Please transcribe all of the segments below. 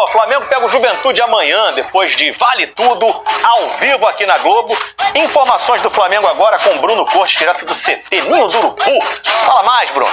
O Flamengo pega o Juventude amanhã, depois de Vale Tudo, ao vivo aqui na Globo. Informações do Flamengo agora com Bruno Cortes, direto do CT Ninho do Urubu. Fala mais, Bruno.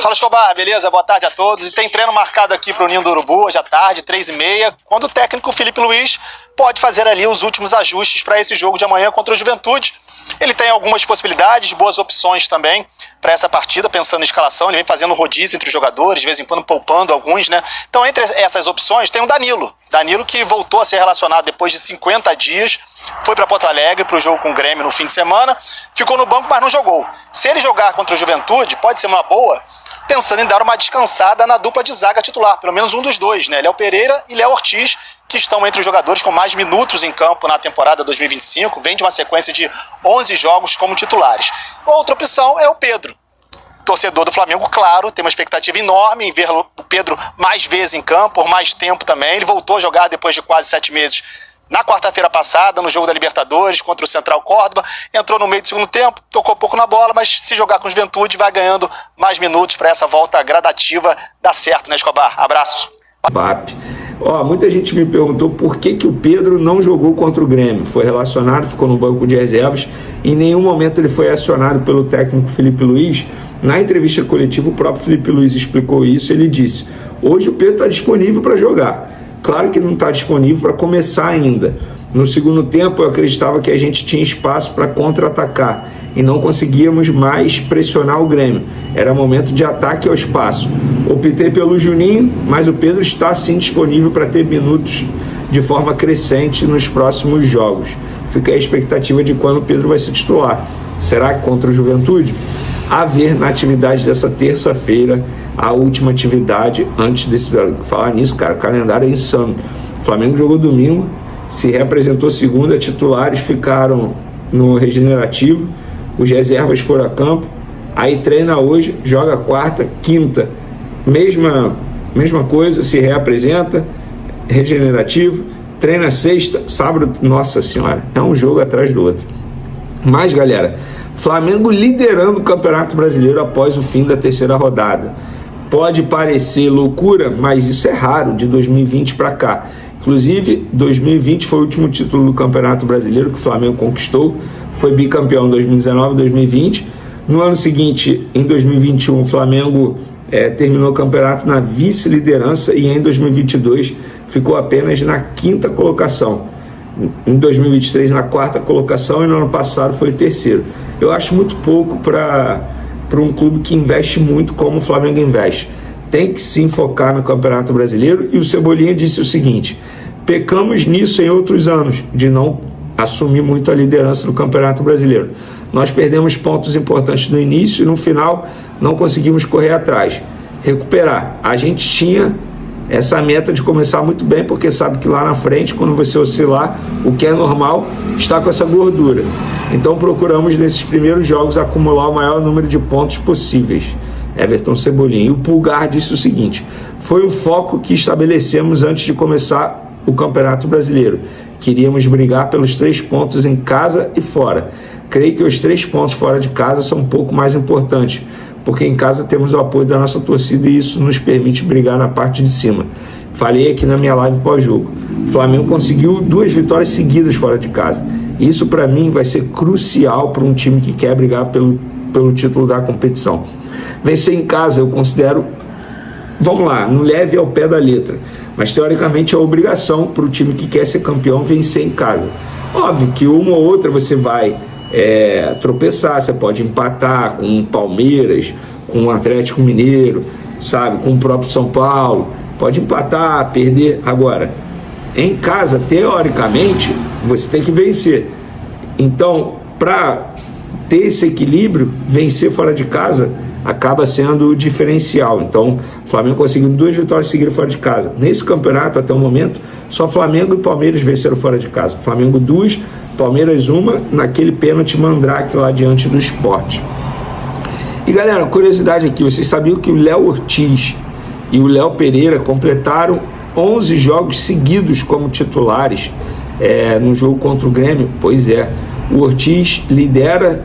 Fala, Escobar, beleza? Boa tarde a todos. E tem treino marcado aqui pro Ninho do Urubu, hoje à tarde, 3h30, quando o técnico Felipe Luiz pode fazer ali os últimos ajustes para esse jogo de amanhã contra o Juventude. Ele tem algumas possibilidades, boas opções também para essa partida, pensando em escalação. Ele vem fazendo rodízio entre os jogadores, de vez em quando poupando alguns, né? Então, entre essas opções, tem o Danilo. Danilo que voltou a ser relacionado depois de 50 dias, foi para Porto Alegre para o jogo com o Grêmio no fim de semana, ficou no banco, mas não jogou. Se ele jogar contra o Juventude, pode ser uma boa, pensando em dar uma descansada na dupla de zaga titular, pelo menos um dos dois, né? Léo Pereira e Léo Ortiz, que estão entre os jogadores com mais minutos em campo na temporada 2025, vem de uma sequência de 11 jogos como titulares. Outra opção é o Pedro. Torcedor do Flamengo, claro, tem uma expectativa enorme em ver o Pedro mais vezes em campo, por mais tempo também. Ele voltou a jogar depois de quase 7 meses na quarta-feira passada, no jogo da Libertadores, contra o Central Córdoba. Entrou no meio do segundo tempo, tocou pouco na bola, mas se jogar com Juventude, vai ganhando mais minutos para essa volta gradativa. Dá certo, né, Escobar? Abraço. Muita gente me perguntou por que o Pedro não jogou contra o Grêmio. Foi relacionado, ficou no banco de reservas. Em nenhum momento ele foi acionado pelo técnico Felipe Luiz. Na entrevista coletiva, o próprio Felipe Luiz explicou isso. Ele disse: hoje o Pedro está disponível para jogar. Claro que não está disponível para começar ainda. No segundo tempo, eu acreditava que a gente tinha espaço para contra-atacar e não conseguíamos mais pressionar o Grêmio. Era momento de ataque ao espaço. Optei pelo Juninho, mas o Pedro está sim disponível para ter minutos de forma crescente nos próximos jogos. Fica a expectativa de quando o Pedro vai ser titular. Será que contra o Juventude? A ver na atividade dessa terça-feira, a última atividade antes desse... Falar nisso, cara, o calendário é insano. O Flamengo jogou domingo, se reapresentou segunda, titulares ficaram no regenerativo, os reservas foram a campo, aí treina hoje, joga quarta, quinta, mesma coisa, se reapresenta, regenerativo, treina sexta, sábado, nossa senhora, é um jogo atrás do outro. Mas, galera, Flamengo liderando o Campeonato Brasileiro após o fim da terceira rodada. Pode parecer loucura, mas isso é raro de 2020 para cá. Inclusive, 2020 foi o último título do Campeonato Brasileiro que o Flamengo conquistou. Foi bicampeão em 2019 e 2020. No ano seguinte, em 2021, o Flamengo terminou o campeonato na vice-liderança e em 2022 ficou apenas na quinta colocação. Em 2023 na quarta colocação e no ano passado foi o terceiro. Eu acho muito pouco para um clube que investe muito como o Flamengo investe. Tem que se focar no Campeonato Brasileiro, e o Cebolinha disse o seguinte: pecamos nisso em outros anos, de não assumir muito a liderança do Campeonato Brasileiro. Nós perdemos pontos importantes no início e no final não conseguimos correr atrás. Recuperar. A gente tinha essa meta de começar muito bem, porque sabe que lá na frente, quando você oscilar, o que é normal, está com essa gordura. Então procuramos nesses primeiros jogos acumular o maior número de pontos possíveis. Everton Cebolinha. E o Pulgar disse o seguinte: foi um foco que estabelecemos antes de começar o Campeonato Brasileiro. Queríamos brigar pelos 3 pontos em casa e fora. Creio que os 3 pontos fora de casa são um pouco mais importantes, porque em casa temos o apoio da nossa torcida e isso nos permite brigar na parte de cima. Falei aqui na minha live pós-jogo. O Flamengo conseguiu 2 vitórias seguidas fora de casa. Isso para mim vai ser crucial para um time que quer brigar pelo título da competição. Vencer em casa eu considero, vamos lá, não leve ao pé da letra, mas teoricamente é obrigação para o time que quer ser campeão vencer em casa. Óbvio que uma ou outra você vai tropeçar, você pode empatar com o Palmeiras, com o Atlético Mineiro, sabe, com o próprio São Paulo, pode empatar, perder. Agora, em casa, teoricamente, você tem que vencer. Então, para ter esse equilíbrio, vencer fora de casa acaba sendo o diferencial. Então, o Flamengo conseguiu 2 vitórias seguidas fora de casa. Nesse campeonato, até o momento, só Flamengo e Palmeiras venceram fora de casa. Flamengo 2, Palmeiras 1, naquele pênalti mandrake lá diante do Sport. E galera, curiosidade aqui, vocês sabiam que o Léo Ortiz e o Léo Pereira completaram 11 jogos seguidos como titulares no jogo contra o Grêmio? Pois é, o Ortiz lidera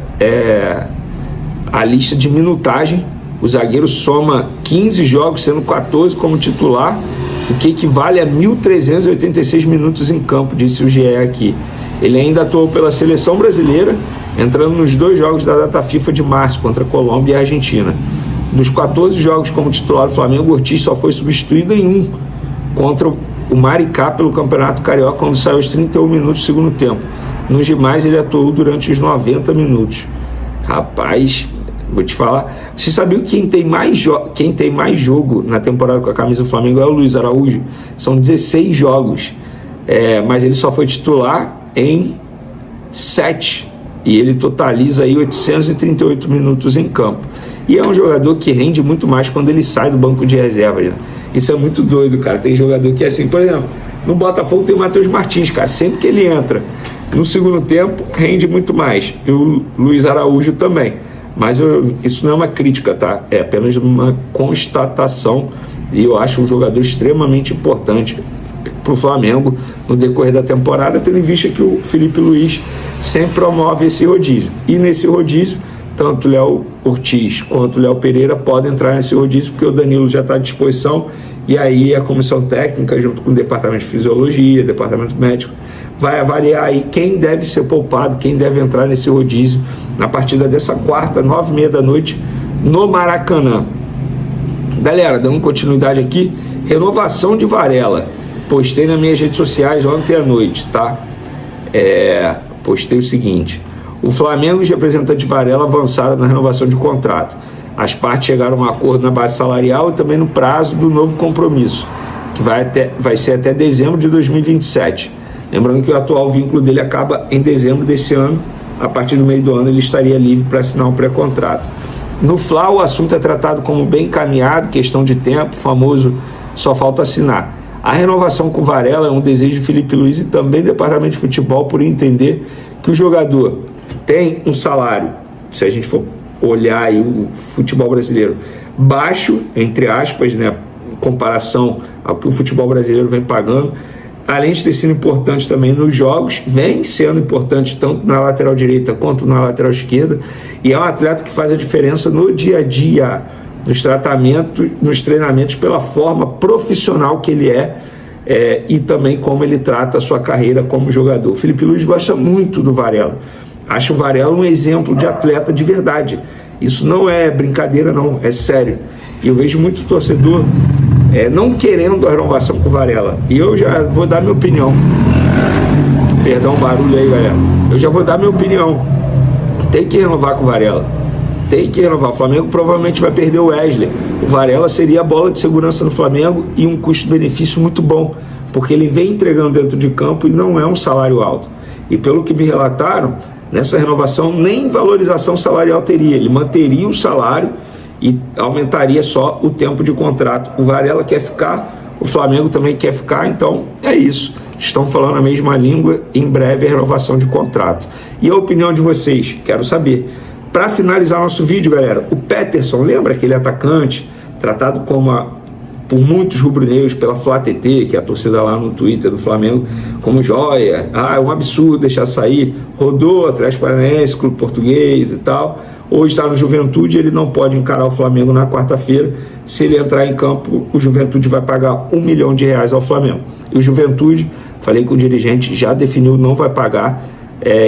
a lista de minutagem O zagueiro soma 15 jogos, sendo 14 como titular, o que equivale a 1.386 minutos em campo, disse o GE aqui. Ele ainda atuou pela seleção brasileira, entrando nos 2 jogos da data FIFA de março, contra a Colômbia e a Argentina. Dos 14 jogos como titular do Flamengo, o Ortiz só foi substituído em 1, contra o Maricá pelo Campeonato Carioca, quando saiu aos 31 minutos do segundo tempo. Nos demais, ele atuou durante os 90 minutos. Rapaz, vou te falar. Você sabia que quem tem mais jogo na temporada com a camisa do Flamengo é o Luiz Araújo? São 16 jogos. Mas ele só foi titular em 7. E ele totaliza aí 838 minutos em campo. E é um jogador que rende muito mais quando ele sai do banco de reservas, né? Isso é muito doido, cara. Tem jogador que é assim, por exemplo, no Botafogo tem o Matheus Martins, cara. Sempre que ele entra no segundo tempo, rende muito mais. E o Luiz Araújo também. Mas isso não é uma crítica, tá? É apenas uma constatação. E eu acho um jogador extremamente importante para o Flamengo no decorrer da temporada, tendo em vista que o Felipe Luiz sempre promove esse rodízio. E nesse rodízio, tanto o Léo Ortiz quanto o Léo Pereira podem entrar nesse rodízio, porque o Danilo já está à disposição, e aí a comissão técnica, junto com o departamento de fisiologia, departamento médico, vai avaliar aí quem deve ser poupado, quem deve entrar nesse rodízio na partida dessa quarta, 9h30 da noite, no Maracanã. Galera, dando continuidade aqui, renovação de Varela. Postei nas minhas redes sociais ontem à noite, tá? Postei o seguinte: o Flamengo e os representantes de Varela avançaram na renovação de contrato. As partes chegaram a um acordo na base salarial e também no prazo do novo compromisso, que vai ser até dezembro de 2027. Lembrando que o atual vínculo dele acaba em dezembro desse ano. A partir do meio do ano ele estaria livre para assinar um pré-contrato. No Fla, o assunto é tratado como bem encaminhado, questão de tempo, famoso só falta assinar. A renovação com Varela é um desejo de Felipe Luiz e também do departamento de futebol, por entender que o jogador tem um salário, se a gente for olhar aí o futebol brasileiro, baixo, entre aspas, né, em comparação ao que o futebol brasileiro vem pagando, além de ter sido importante também nos jogos, vem sendo importante tanto na lateral direita quanto na lateral esquerda, e é um atleta que faz a diferença no dia a dia, nos tratamentos, nos treinamentos, pela forma profissional que ele e também como ele trata a sua carreira como jogador. O Felipe Luiz gosta muito do Varela. Acho o Varela um exemplo de atleta de verdade. Isso não é brincadeira, não, é sério. E eu vejo muito torcedor não querendo a renovação com o Varela. E eu já vou dar minha opinião. Perdão o barulho aí, galera. Eu já vou dar minha opinião. Tem que renovar com o Varela. Tem que renovar. O Flamengo provavelmente vai perder o Wesley. O Varela seria a bola de segurança no Flamengo e um custo-benefício muito bom, porque ele vem entregando dentro de campo e não é um salário alto. E pelo que me relataram, nessa renovação nem valorização salarial teria. Ele manteria o salário e aumentaria só o tempo de contrato. O Varela quer ficar, o Flamengo também quer ficar, então é isso. Estão falando a mesma língua, em breve a renovação de contrato. E a opinião de vocês? Quero saber. Para finalizar nosso vídeo, galera, o Peterson, lembra aquele atacante tratado por muitos rubro-negros pela Flá TT, que é a torcida lá no Twitter do Flamengo, como joia, é um absurdo deixar sair, rodou Atlético Paranaense, Clube Português e tal, hoje está no Juventude, ele não pode encarar o Flamengo na quarta-feira. Se ele entrar em campo, o Juventude vai pagar R$1 milhão ao Flamengo. E o Juventude, falei com o dirigente, já definiu, não vai pagar,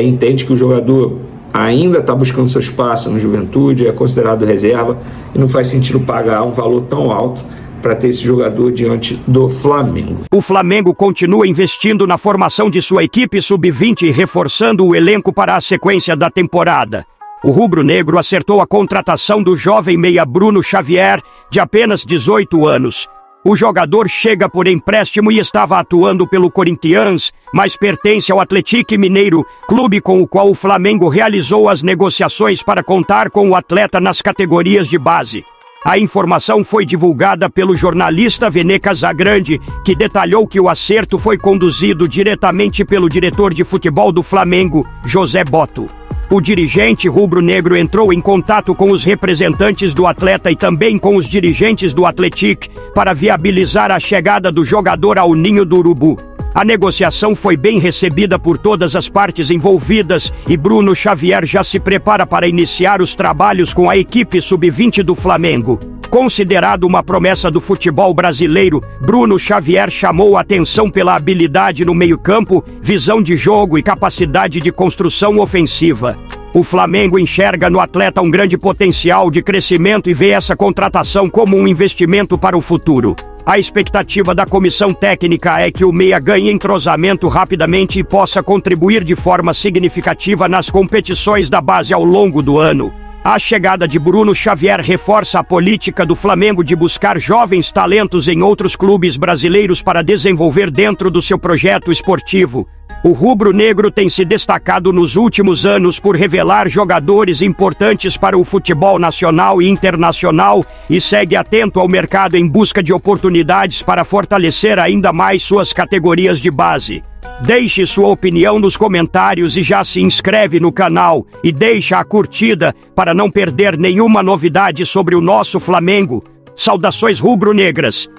entende que o jogador ainda está buscando seu espaço no Juventude, é considerado reserva e não faz sentido pagar um valor tão alto para ter esse jogador diante do Flamengo. O Flamengo continua investindo na formação de sua equipe sub-20 e reforçando o elenco para a sequência da temporada. O rubro-negro acertou a contratação do jovem meia Bruno Xavier, de apenas 18 anos. O jogador chega por empréstimo e estava atuando pelo Corinthians, mas pertence ao Atlético Mineiro, clube com o qual o Flamengo realizou as negociações para contar com o atleta nas categorias de base. A informação foi divulgada pelo jornalista Vene Casagrande, que detalhou que o acerto foi conduzido diretamente pelo diretor de futebol do Flamengo, José Botto. O dirigente rubro-negro entrou em contato com os representantes do atleta e também com os dirigentes do Atlético para viabilizar a chegada do jogador ao Ninho do Urubu. A negociação foi bem recebida por todas as partes envolvidas e Bruno Xavier já se prepara para iniciar os trabalhos com a equipe sub-20 do Flamengo. Considerado uma promessa do futebol brasileiro, Bruno Xavier chamou a atenção pela habilidade no meio-campo, visão de jogo e capacidade de construção ofensiva. O Flamengo enxerga no atleta um grande potencial de crescimento e vê essa contratação como um investimento para o futuro. A expectativa da comissão técnica é que o meia ganhe entrosamento rapidamente e possa contribuir de forma significativa nas competições da base ao longo do ano. A chegada de Bruno Xavier reforça a política do Flamengo de buscar jovens talentos em outros clubes brasileiros para desenvolver dentro do seu projeto esportivo. O rubro-negro tem se destacado nos últimos anos por revelar jogadores importantes para o futebol nacional e internacional e segue atento ao mercado em busca de oportunidades para fortalecer ainda mais suas categorias de base. Deixe sua opinião nos comentários e já se inscreve no canal e deixa a curtida para não perder nenhuma novidade sobre o nosso Flamengo. Saudações rubro-negras!